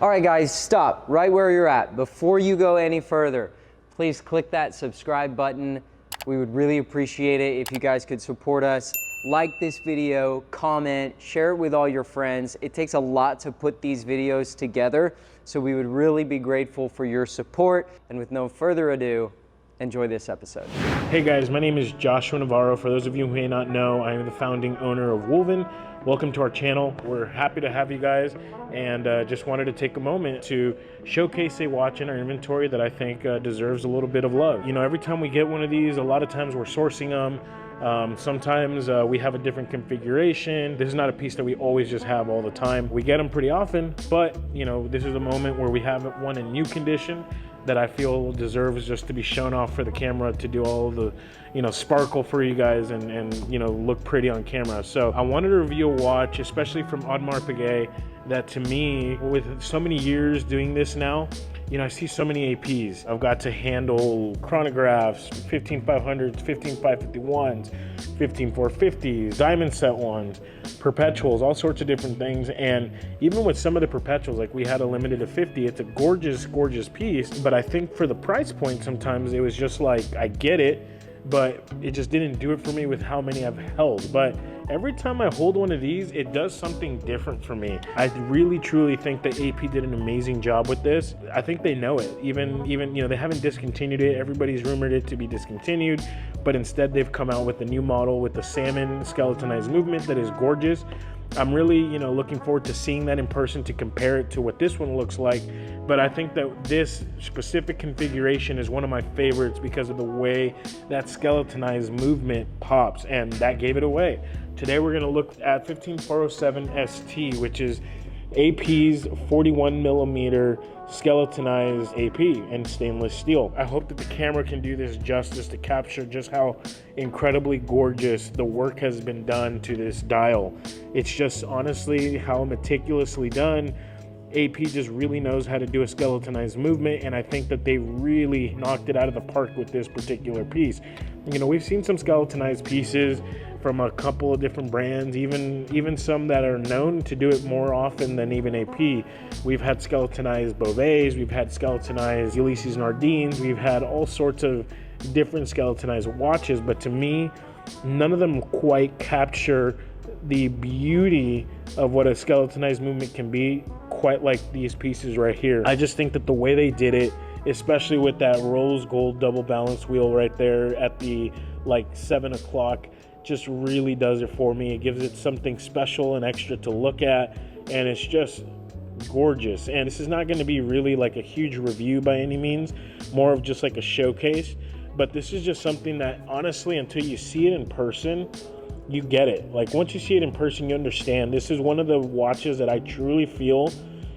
All right, guys, stop right where you're at. Before you go any further, please click that subscribe button. We would really appreciate it if you guys could support us. Like this video, comment, share it with all your friends. It takes a lot to put these videos together, so we would really be grateful for your support. And with no further ado, enjoy this episode. Hey guys, my name is Joshua Navarro. For those of you who may not know, I am the founding owner of Wolvyn. Welcome to our channel. We're happy to have you guys, and just wanted to take a moment to showcase a watch in our inventory that I think deserves a little bit of love. You know, every time we get one of these, a lot of times we're sourcing them. Sometimes we have a different configuration. This is not a piece that we always just have all the time. We get them pretty often, but you know, this is a moment where we have one in new condition that I feel deserves just to be shown off for the camera, to do all the, you know, sparkle for you guys and you know, look pretty on camera. So I wanted to review a watch, especially from Audemars Piguet, that to me, with so many years doing this now, you know, I see so many APs. I've got to handle chronographs, 15500s, 15551s, 15450s, diamond set ones, perpetuals, all sorts of different things. And even with some of the perpetuals, like we had a limited to 50, it's a gorgeous, gorgeous piece. But I think for the price point, sometimes it was just like, I get it, but it just didn't do it for me with how many I've held. But every time I hold one of these, it does something different for me. I really truly think that AP did an amazing job with this. I think they know it. Even you know, they haven't discontinued it. Everybody's rumored it to be discontinued, but instead they've come out with a new model with the salmon skeletonized movement that is gorgeous. I'm really, you know, looking forward to seeing that in person to compare it to what this one looks like. But I think that this specific configuration is one of my favorites because of the way that skeletonized movement pops, and that gave it away. Today we're going to look at 15407 ST, which is AP's 41 millimeter skeletonized AP in stainless steel. I hope that the camera can do this justice to capture just how incredibly gorgeous the work has been done to this dial. It's just honestly how meticulously done. AP just really knows how to do a skeletonized movement, and I think that they really knocked it out of the park with this particular piece. You know, we've seen some skeletonized pieces from a couple of different brands, even some that are known to do it more often than even AP. We've had skeletonized Beauvais, we've had skeletonized Ulysses Nardines, we've had all sorts of different skeletonized watches, but to me, none of them quite capture the beauty of what a skeletonized movement can be quite like these pieces right here. I just think that the way they did it, especially with that rose gold double balance wheel right there at the like 7 o'clock, just really does it for me. It gives it something special and extra to look at, and it's just gorgeous. And this is not going to be really like a huge review by any means, more of just like a showcase, but this is just something that honestly, until you see it in person, you get it. Like once you see it in person, you understand. This is one of the watches that I truly feel,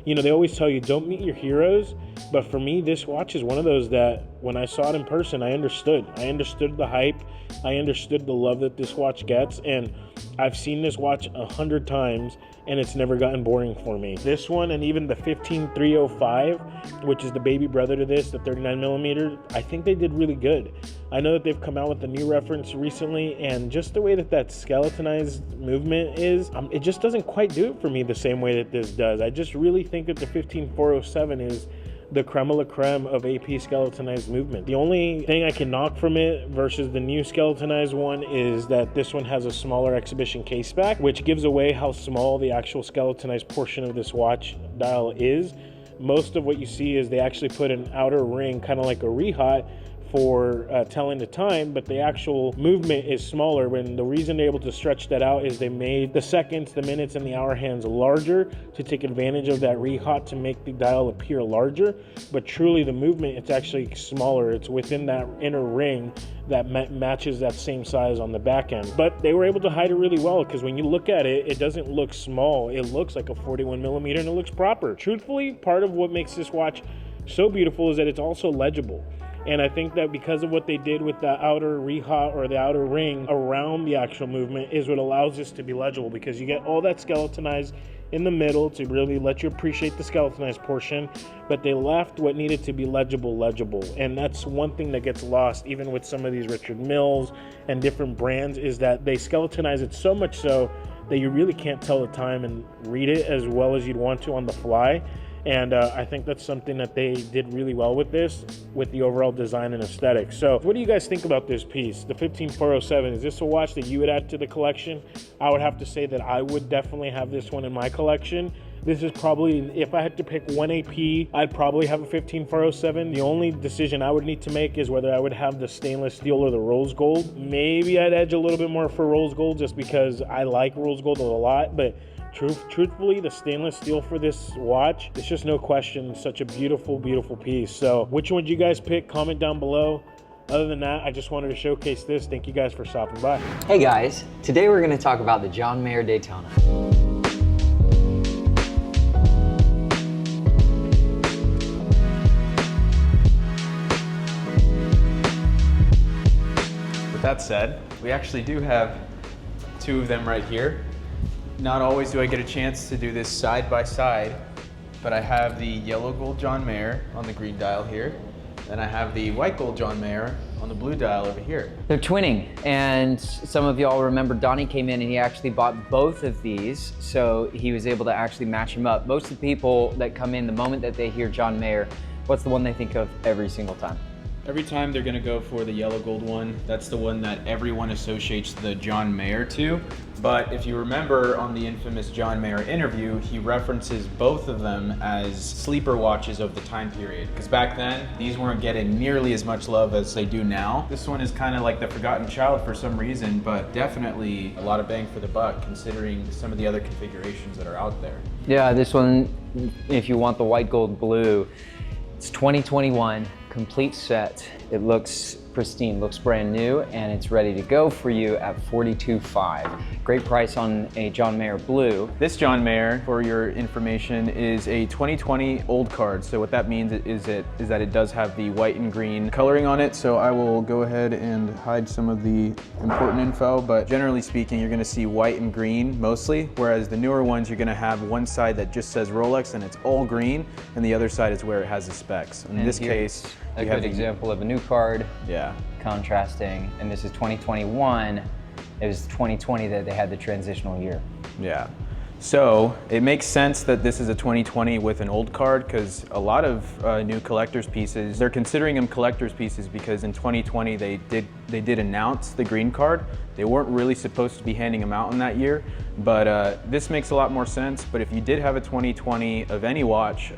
you know, they always tell you don't meet your heroes, but for me, this watch is one of those that when I saw it in person, I understood the hype. I understood the love that this watch gets, and I've seen this watch 100 times and it's never gotten boring for me. This one, and even the 15305, which is the baby brother to this, the 39 millimeter, I think they did really good. I know that they've come out with a new reference recently, and just the way that that skeletonized movement is, it just doesn't quite do it for me the same way that this does. I just really think that the 15407 is the creme de la creme of AP skeletonized movement. The only thing I can knock from it versus the new skeletonized one is that this one has a smaller exhibition case back, which gives away how small the actual skeletonized portion of this watch dial is. Most of what you see is they actually put an outer ring, kind of like a rehat, for telling the time, but the actual movement is smaller. When the reason they're able to stretch that out is they made the seconds, the minutes, and the hour hands larger to take advantage of that rehat to make the dial appear larger. But truly the movement, it's actually smaller. It's within that inner ring that matches that same size on the back end. But they were able to hide it really well, because when you look at it, it doesn't look small. It looks like a 41 millimeter and it looks proper. Truthfully, part of what makes this watch so beautiful is that it's also legible. And I think that because of what they did with the outer rehat or the outer ring around the actual movement is what allows this to be legible, because you get all that skeletonized in the middle to really let you appreciate the skeletonized portion, but they left what needed to be legible. And that's one thing that gets lost even with some of these Richard Milles and different brands, is that they skeletonize it so much so that you really can't tell the time and read it as well as you'd want to on the fly. And I think that's something that they did really well with this, with the overall design and aesthetic. So what do you guys think about this piece, the 15407? Is this a watch that you would add to the collection? I would have to say that I would definitely have this one in my collection. This is probably, if I had to pick one AP, I'd probably have a 15407. The only decision I would need to make is whether I would have the stainless steel or the rose gold. Maybe I'd edge a little bit more for rose gold just because I like rose gold a lot, but truthfully, the stainless steel for this watch, it's just no question such a beautiful, beautiful piece. So which one would you guys pick? Comment down below. Other than that, I just wanted to showcase this. Thank you guys for stopping by. Hey guys, today we're going to talk about the John Mayer Daytona. With that said, we actually do have two of them right here. Not always do I get a chance to do this side by side, but I have the yellow gold John Mayer on the green dial here, and I have the white gold John Mayer on the blue dial over here. They're twinning, and some of y'all remember Donnie came in and he actually bought both of these, so he was able to actually match them up. Most of the people that come in, the moment that they hear John Mayer, what's the one they think of every single time? Every time they're gonna go for the yellow gold one, that's the one that everyone associates the John Mayer to. But if you remember on the infamous John Mayer interview, he references both of them as sleeper watches of the time period. Because back then, these weren't getting nearly as much love as they do now. This one is kind of like the forgotten child for some reason, but definitely a lot of bang for the buck considering some of the other configurations that are out there. Yeah, this one, if you want the white gold blue, it's 2021. Complete set. It looks pristine, looks brand new, and it's ready to go for you at $42,500. Great price on a John Mayer blue. This John Mayer, for your information, is a 2020 old card. So what that means is that it does have the white and green coloring on it. So I will go ahead and hide some of the important info, but generally speaking, you're gonna see white and green mostly, whereas the newer ones, you're gonna have one side that just says Rolex and it's all green, and the other side is where it has the specs. In this case, a good example of a new card. Yeah. Contrasting, and this is 2021. It was 2020 that they had the transitional year. Yeah. So it makes sense that this is a 2020 with an old card because a lot of new collector's pieces, they're considering them collector's pieces because in 2020 they did announce the green card. They weren't really supposed to be handing them out in that year, but this makes a lot more sense. But if you did have a 2020 of any watch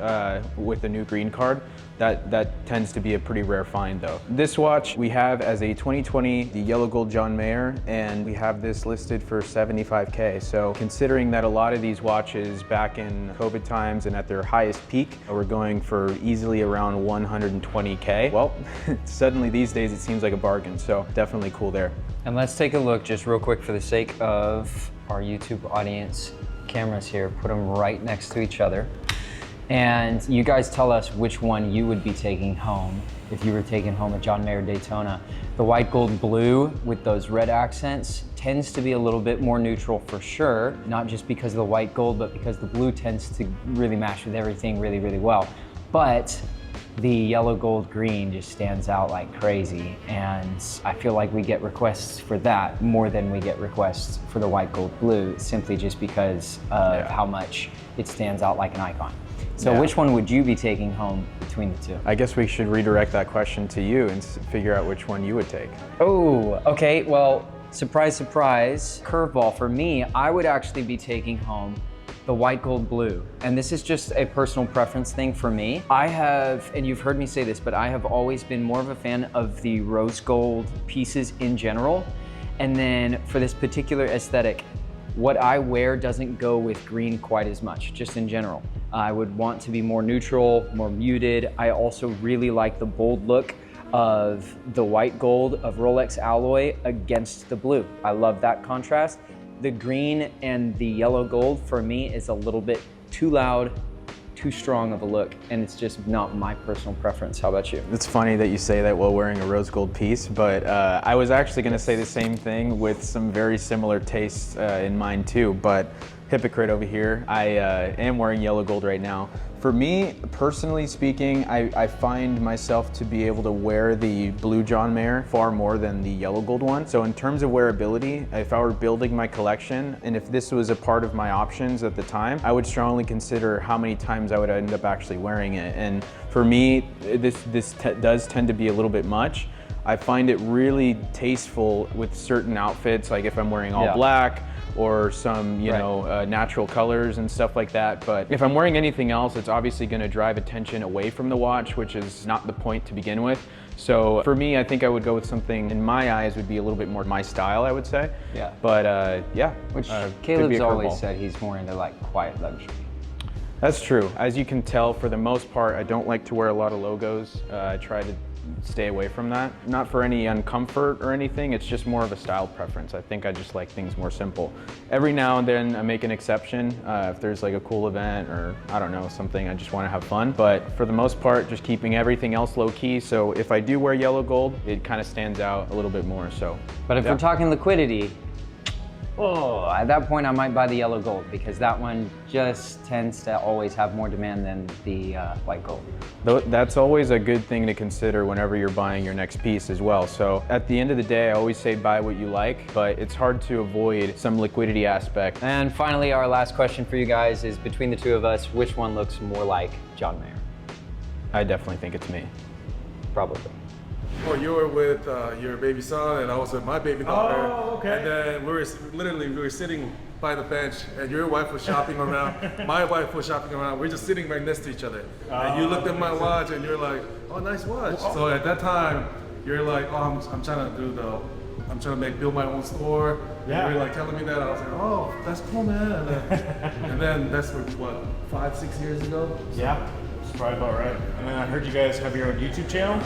with a new green card, that tends to be a pretty rare find though. This watch we have as a 2020, the yellow gold John Mayer, and we have this listed for $75K. So considering that a lot of these watches back in COVID times and at their highest peak were going for easily around $120K, well, suddenly these days it seems like a bargain. So definitely cool there. And let's take a look just real quick for the sake of our YouTube audience. Cameras here, put them right next to each other. And you guys tell us which one you would be taking home if you were taking home a John Mayer Daytona. The white gold blue with those red accents tends to be a little bit more neutral for sure, not just because of the white gold, but because the blue tends to really match with everything really, really well. But the yellow gold green just stands out like crazy, and I feel like we get requests for that more than we get requests for the white gold blue, simply just because of how much it stands out like an icon. So which one would you be taking home between the two? I guess we should redirect that question to you and figure out which one you would take. Oh, okay, well, surprise, surprise, curveball for me, I would actually be taking home the white gold blue. And this is just a personal preference thing for me. I have, and you've heard me say this, but I have always been more of a fan of the rose gold pieces in general. And then for this particular aesthetic, what I wear doesn't go with green quite as much, just in general. I would want to be more neutral, more muted. I also really like the bold look of the white gold of Rolex alloy against the blue. I love that contrast. The green and the yellow gold for me is a little bit too loud, too strong of a look, and it's just not my personal preference. How about you? It's funny that you say that while wearing a rose gold piece, but I was actually gonna say the same thing with some very similar tastes in mind too, but hypocrite over here. I am wearing yellow gold right now. For me, personally speaking, I find myself to be able to wear the blue John Mayer far more than the yellow gold one. So in terms of wearability, if I were building my collection, and if this was a part of my options at the time, I would strongly consider how many times I would end up actually wearing it. And for me, this does tend to be a little bit much. I find it really tasteful with certain outfits, like if I'm wearing all black, or some, you know, natural colors and stuff like that. But if I'm wearing anything else, it's obviously gonna drive attention away from the watch, which is not the point to begin with. So for me, I think I would go with something, in my eyes, would be a little bit more my style, I would say. Yeah. But yeah. Which Caleb's always said he's more into like quiet luxury. That's true. As you can tell, for the most part, I don't like to wear a lot of logos. I try to stay away from that. Not for any uncomfort or anything, it's just more of a style preference. I think I just like things more simple. Every now and then I make an exception if there's like a cool event or I don't know, something I just want to have fun. But for the most part, just keeping everything else low key. So if I do wear yellow gold, it kind of stands out a little bit more. So, but if we're talking liquidity, at that point I might buy the yellow gold because that one just tends to always have more demand than the white gold. That's always a good thing to consider whenever you're buying your next piece as well. So at the end of the day, I always say buy what you like, but it's hard to avoid some liquidity aspect. And finally, our last question for you guys is, between the two of us, which one looks more like John Mayer? I definitely think it's me. Probably. Well, you were with your baby son, and I was with my baby daughter. Oh, okay. And then we were sitting by the bench, and your wife was shopping around. My wife was shopping around. We're just sitting right next to each other. And you looked at my watch, and you're like, "Oh, nice watch." So at that time, you're like, "Oh, I'm trying to build my own store." Yeah. And you're like telling me that. I was like, "Oh, that's cool, man." And then that's what 5-6 years ago. Yeah. That's probably about right. And then I heard you guys have your own YouTube channel.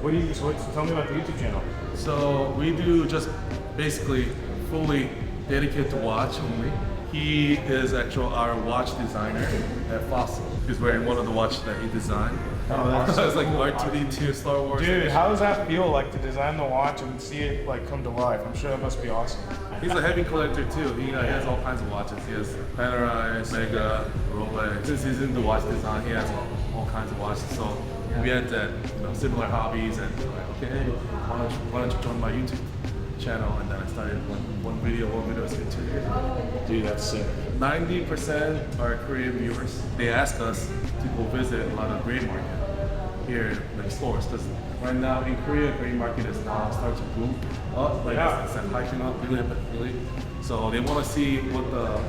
What do you? Tell me about the YouTube channel. So we do just basically fully dedicated to watch only. He is our watch designer at Fossil. He's wearing one of the watches that he designed. Oh, that's it's like R2D2 Star Wars. Dude, how does that feel like to design the watch and see it like come to life? I'm sure that must be awesome. He's a heavy collector too. He has all kinds of watches. He has Panerai, Mega, Rolex. Since he's into watch design, he has all kinds of watches. So we had that, similar hobbies, and we're like, okay, why don't you join my YouTube channel? And then I started one video is good 2 years. Dude, that's sick. 90% are Korean viewers. They ask us to go visit a lot of gray market here in the stores, because right now in Korea, gray market is now starting to boom up, it's hiking up really. So they want to see what the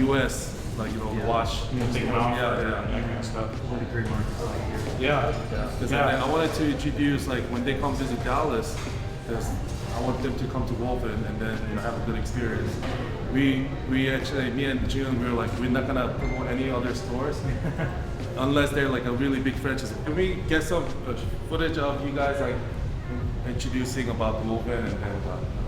U.S. watch. Stuff. What the gray market's like here. Because I wanted to introduce, when they come visit Dallas, because I want them to come to Wolvyn and then have a good experience. We actually, me and June, we were like, we're not gonna promote any other stores unless they're like a really big franchise. Can we get some footage of you guys introducing about Wolvyn and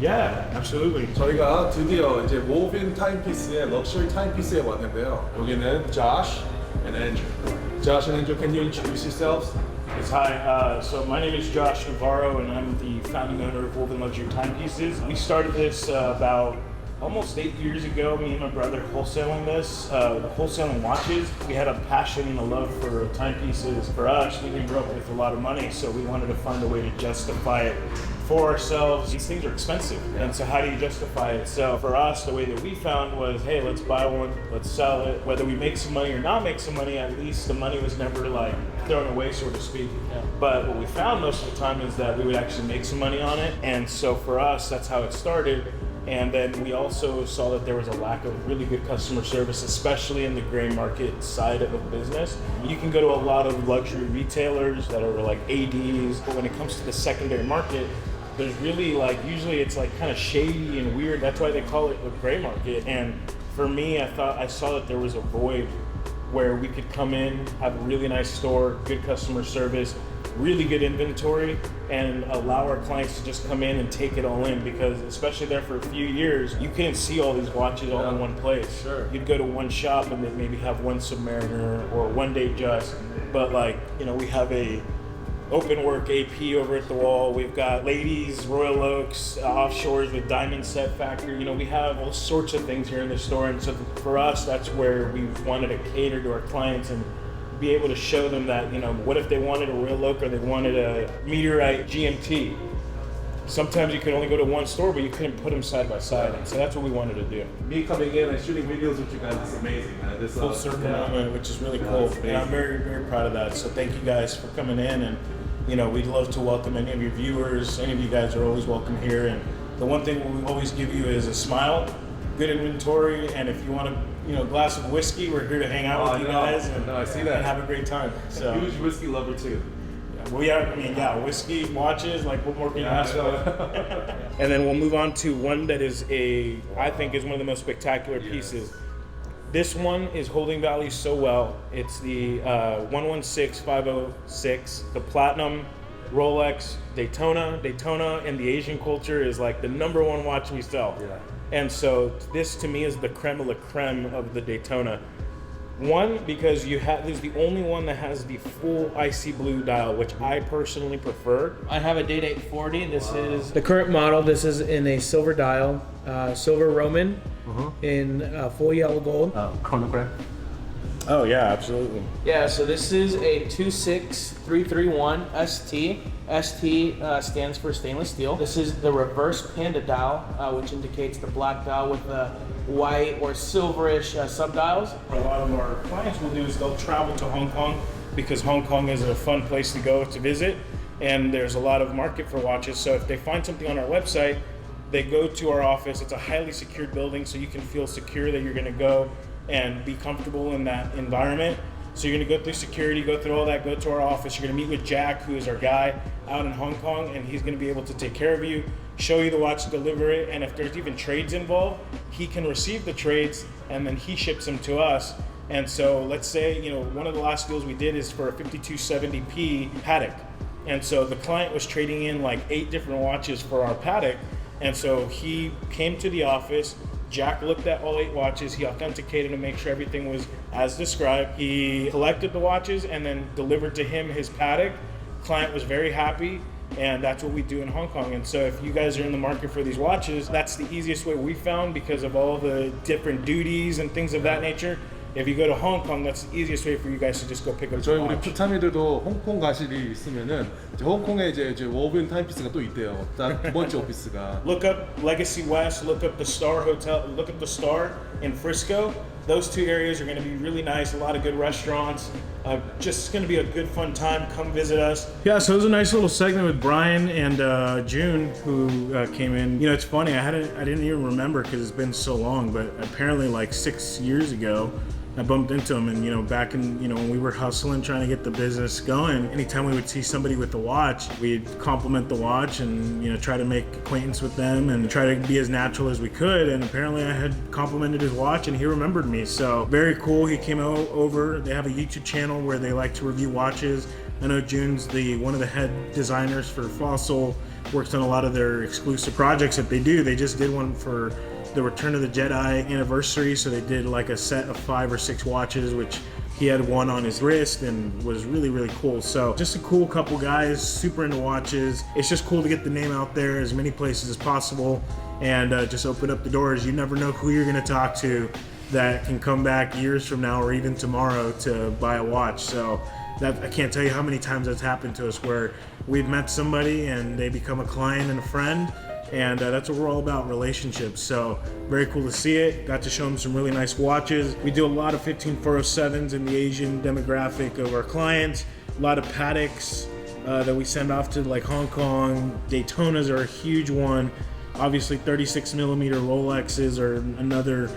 Yeah, absolutely. 저희가 드디어 이제 Wolvyn 타임피스의 럭셔리 타임피스에 왔는데요. 여기는 Josh and Andrew. Josh and Andrew, can you introduce yourselves? Yes, hi. So my name is Josh Navarro, and I'm the founding owner of Wolvyn Luxury Timepieces. We started this about almost 8 years ago. Me and my brother wholesaling wholesaling watches. We had a passion and a love for timepieces. For us, we didn't grow up with a lot of money, so we wanted to find a way to justify it for ourselves. These things are expensive, and so how do you justify it? So for us, the way that we found was, hey, let's buy one, let's sell it. Whether we make some money or not make some money, at least the money was never thrown away, so to speak. But what we found most of the time is that we would actually make some money on it, and so for us, that's how it started. And then we also saw that there was a lack of really good customer service, especially in the gray market side of a business. You can go to a lot of luxury retailers that are like ADs, but when it comes to the secondary market, there's really usually it's kind of shady and weird. That's why they call it the gray market. And for me, I saw that there was a void where we could come in, have a really nice store, good customer service, really good inventory, and allow our clients to just come in and take it all in, because especially there for a few years, you couldn't see all these watches all in one place. Sure. You'd go to one shop and then maybe have one Submariner or one Day Just, but we have a open work AP over at the wall. We've got ladies, Royal Oaks, offshores with Diamond Set Factory. We have all sorts of things here in the store. And so for us, that's where we wanted to cater to our clients and be able to show them that, you know, what if they wanted a real look or they wanted a meteorite GMT? Sometimes you could only go to one store, but you couldn't put them side by side. And so that's what we wanted to do. Me coming in and shooting videos with you guys is amazing, man. This Full circle moment, which is really cool. And I'm very, very proud of that. So thank you guys for coming in. And, you know, we'd love to welcome any of your viewers. Any of you guys are always welcome here. And the one thing we always give you is a smile, good inventory, and if you want a glass of whiskey, we're here to hang out with you guys and, I see that. and have a great time. So huge whiskey lover too. Whiskey, watches, like what more can you ask for? And then we'll move on to one that is I think is one of the most spectacular pieces. This one is holding value so well. It's the 116506, the Platinum Rolex Daytona. Daytona in the Asian culture is like the #1 watch we sell. Yeah. And so this to me is the creme de la creme of the Daytona. One, because this is the only one that has the full icy blue dial, which I personally prefer. I have a Date 840. This is the current model. This is in a silver dial, silver Roman in full yellow gold. Chronograph. Oh yeah, absolutely. Yeah, so this is a 26331 ST. ST stands for stainless steel. This is the reverse panda dial, which indicates the black dial with the white or silverish subdials. A lot of our clients will do is they'll travel to Hong Kong because Hong Kong is a fun place to go to visit, and there's a lot of market for watches. So if they find something on our website, they go to our office. It's a highly secured building, so you can feel secure that you're going to go and be comfortable in that environment. So you're gonna go through security, go through all that, go to our office. You're gonna meet with Jack, who is our guy out in Hong Kong, and he's gonna be able to take care of you, show you the watch, deliver it, and if there's even trades involved, he can receive the trades and then he ships them to us. And so let's say, one of the last deals we did is for a 5270p Patek. And so the client was trading in like 8 different watches for our Patek. And so he came to the office, Jack looked at all 8 watches, he authenticated to make sure everything was as described. He collected the watches and then delivered to him his Patek. Client was very happy, and that's what we do in Hong Kong. And so if you guys are in the market for these watches, that's the easiest way we found because of all the different duties and things of that nature. If you go to Hong Kong, that's the easiest way for you guys to just go pick up the 저희 우리 watch. 부타미들도 홍콩 가실 일이 있으면은 홍콩에 이제 워븐 타임피스가 또 있대요. 딱 두 번째 오피스가. Look up Legacy West, look up the Star Hotel, look up the Star in Frisco. Those 2 areas are going to be really nice, a lot of good restaurants. Just going to be a good fun time. Come visit us. Yeah, so it was a nice little segment with Brian and June, who came in. It's funny, I didn't even remember because it's been so long, but apparently like 6 years ago, I bumped into him, and back in when we were hustling trying to get the business going, anytime we would see somebody with a watch, we'd compliment the watch and try to make acquaintance with them and try to be as natural as we could. And apparently I had complimented his watch and he remembered me, so very cool. He came over. They have a YouTube channel where they like to review watches. I know June's one of the head designers for Fossil, works on a lot of their exclusive projects that they do. They just did one for the Return of the Jedi anniversary, so they did like a set of 5 or 6 watches, which he had one on his wrist and was really, really cool. So just a cool couple guys, super into watches. It's just cool to get the name out there as many places as possible and just open up the doors. You never know who you're gonna talk to that can come back years from now or even tomorrow to buy a watch. So I can't tell you how many times that's happened to us where we've met somebody and they become a client and a friend. And that's what we're all about, relationships. So very cool to see it. Got to show them some really nice watches. We do a lot of 15407s in the Asian demographic of our clients. A lot of Pateks that we send off to like Hong Kong. Daytonas are a huge one. Obviously 36mm Rolexes are another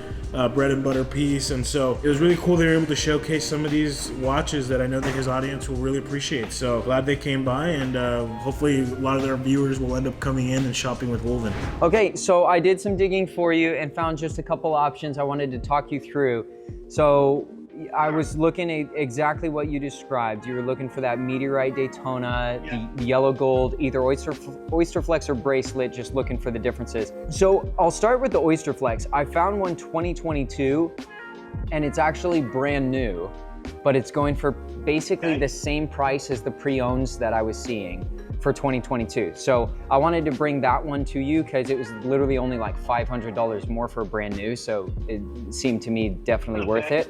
bread and butter piece. And so it was really cool they were able to showcase some of these watches that I know that his audience will really appreciate. So glad they came by, and hopefully a lot of their viewers will end up coming in and shopping with Wolvyn. Okay, so I did some digging for you and found just a couple options I wanted to talk you through. So I was looking at exactly what you described. You were looking for that Meteorite Daytona, the yellow gold, either Oyster Flex or bracelet, just looking for the differences. So I'll start with the Oyster Flex. I found one 2022, and it's actually brand new, but it's going for basically the same price as the pre-owns that I was seeing for 2022. So I wanted to bring that one to you because it was literally only like $500 more for brand new. So it seemed to me definitely worth it.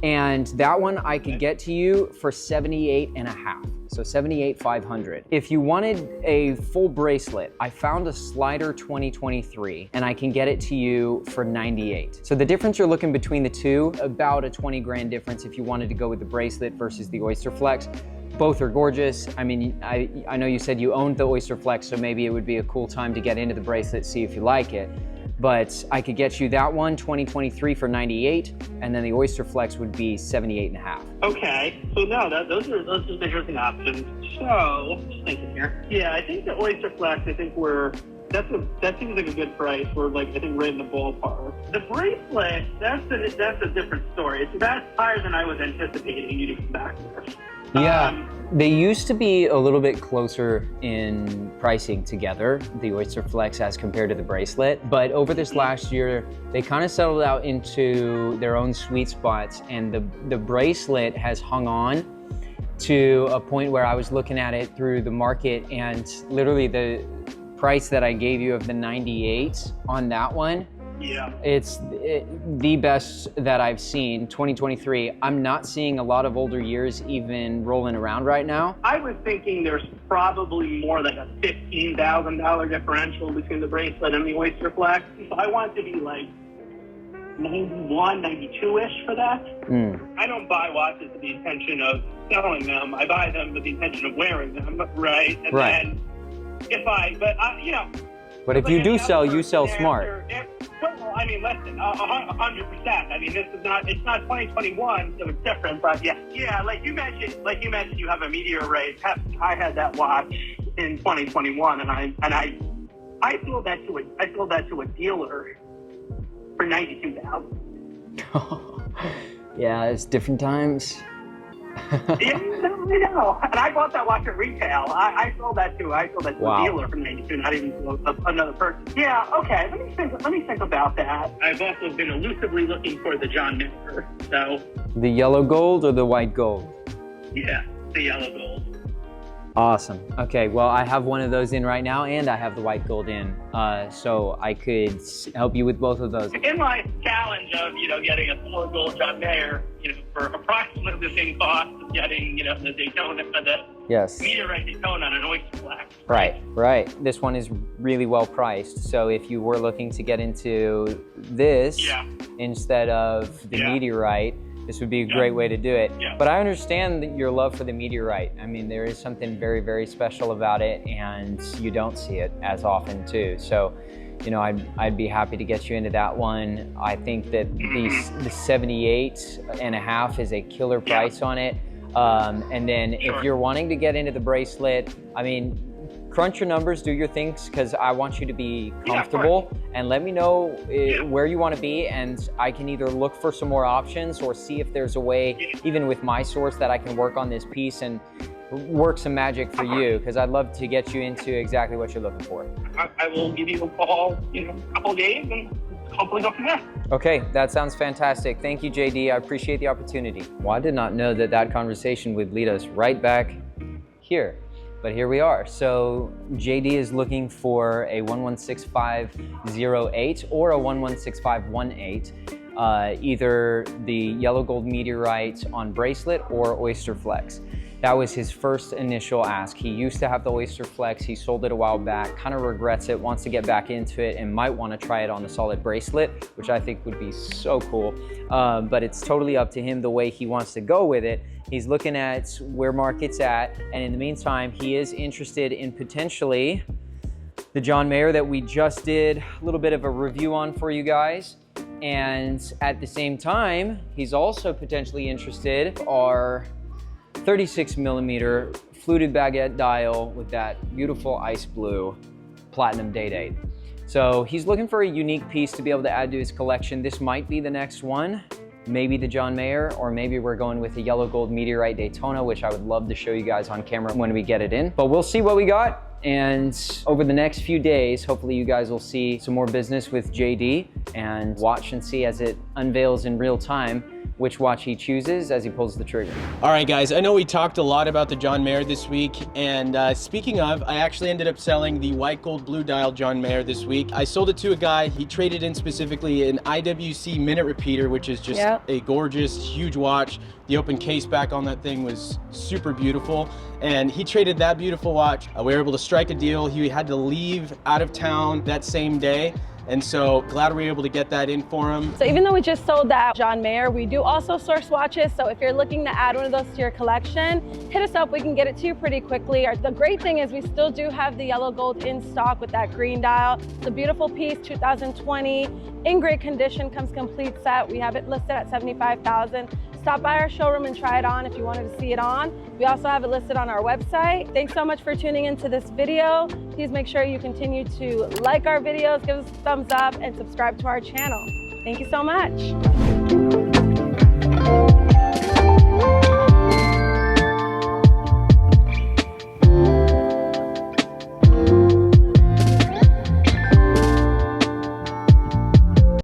And that one I could get to you for 78 and a half. So 78,500. If you wanted a full bracelet, I found a slider 2023 and I can get it to you for 98. So the difference you're looking between the two, about a 20 grand difference if you wanted to go with the bracelet versus the Oyster Flex. Both are gorgeous. I mean, I know you said you owned the Oyster Flex, so maybe it would be a cool time to get into the bracelet, see if you like it. But I could get you that one, 2023 for 98, and then the Oyster Flex would be 78 and a half. Okay, so no, those are interesting options. So, just thinking here. Yeah, I think the Oyster Flex, that seems like a good price. We're like, I think, right in the ballpark. The bracelet, that's a different story. That's higher than I was anticipating you to come back with. Yeah, they used to be a little bit closer in pricing together, the Oyster Flex as compared to the bracelet. But over this last year, they kind of settled out into their own sweet spots, and the bracelet has hung on to a point where I was looking at it through the market, and literally the price that I gave you of the 98 on that one, yeah, it's the best that I've seen, 2023. I'm not seeing a lot of older years even rolling around right now. I was thinking there's probably more like a $15,000 differential between the bracelet and the Oyster Flex. So I want to be like 91, 92-ish for that. I don't buy watches with the intention of selling them. I buy them with the intention of wearing them, right? And then But if you do sell, you sell smart. Well, I mean, listen, 100%. I mean, it's not 2021, so it's different. But yeah, like you mentioned, you have a meteorite. I had that watch in 2021, and I sold that to a dealer for $92,000. Yeah, it's different times. Yeah, I know. And I bought that watch at retail. I sold that to a dealer for $92, not even to another person. Yeah, okay. Let me think about that. I've also been elusively looking for the John Mayer. So the yellow gold or the white gold? Yeah, the yellow gold. Awesome. Okay, well, I have one of those in right now, and I have the white gold in, so I could help you with both of those. In my challenge of getting a solid gold John Mayer, for approximately the same cost of getting the Daytona, the meteorite Daytona on an Oyster Flex. Right. This one is really well priced. So if you were looking to get into this instead of the meteorite, this would be a great way to do it. But I understand your love for the meteorite. I mean, there is something very, very special about it, and you don't see it as often too. So, I'd be happy to get you into that one. I think that the 78 and a half is a killer price on it. And then if you're wanting to get into the bracelet, I mean, crunch your numbers, do your things, because I want you to be comfortable, and let me know where you want to be, and I can either look for some more options or see if there's a way, even with my source, that I can work on this piece and work some magic for you, because I'd love to get you into exactly what you're looking for. I will give you a call, a couple of days, and hopefully go from there. Okay, that sounds fantastic. Thank you, JD. I appreciate the opportunity. Well, I did not know that conversation would lead us right back here. But here we are. So JD is looking for a 116508 or a 116518, either the yellow gold meteorite on bracelet or Oyster Flex. That was his first initial ask. He used to have the Oyster Flex. He sold it a while back, kind of regrets it, wants to get back into it, and might want to try it on the solid bracelet, which I think would be so cool. But it's totally up to him the way he wants to go with it. He's looking at where market's at, and in the meantime, he is interested in potentially the John Mayer that we just did a little bit of a review on for you guys. And at the same time, he's also potentially interested our 36 millimeter fluted baguette dial with that beautiful ice blue platinum date. So he's looking for a unique piece to be able to add to his collection. This might be the next one. Maybe the John Mayer, or maybe we're going with the yellow gold meteorite Daytona, which I would love to show you guys on camera when we get it in. But we'll see what we got. And over the next few days, hopefully you guys will see some more business with JD and watch and see as it unveils in real time which watch he chooses as he pulls the trigger. All right, guys, I know we talked a lot about the John Mayer this week, and speaking of, I actually ended up selling the white gold blue dial John Mayer this week. I sold it to a guy. He traded in specifically an IWC minute repeater, which is just a gorgeous, huge watch. The open case back on that thing was super beautiful, and he traded that beautiful watch. We were able to strike a deal. He had to leave out of town that same day, and so glad we were able to get that in for him. So even though we just sold that John Mayer, we do also source watches. So if you're looking to add one of those to your collection, hit us up. We can get it to you pretty quickly. The great thing is we still do have the yellow gold in stock with that green dial. It's a beautiful piece, 2020, in great condition, comes complete set. We have it listed at $75,000. Stop by our showroom and try it on if you wanted to see it on. We also have it listed on our website. Thanks so much for tuning into this video. Please make sure you continue to like our videos, give us a thumbs up, and subscribe to our channel. Thank you so much.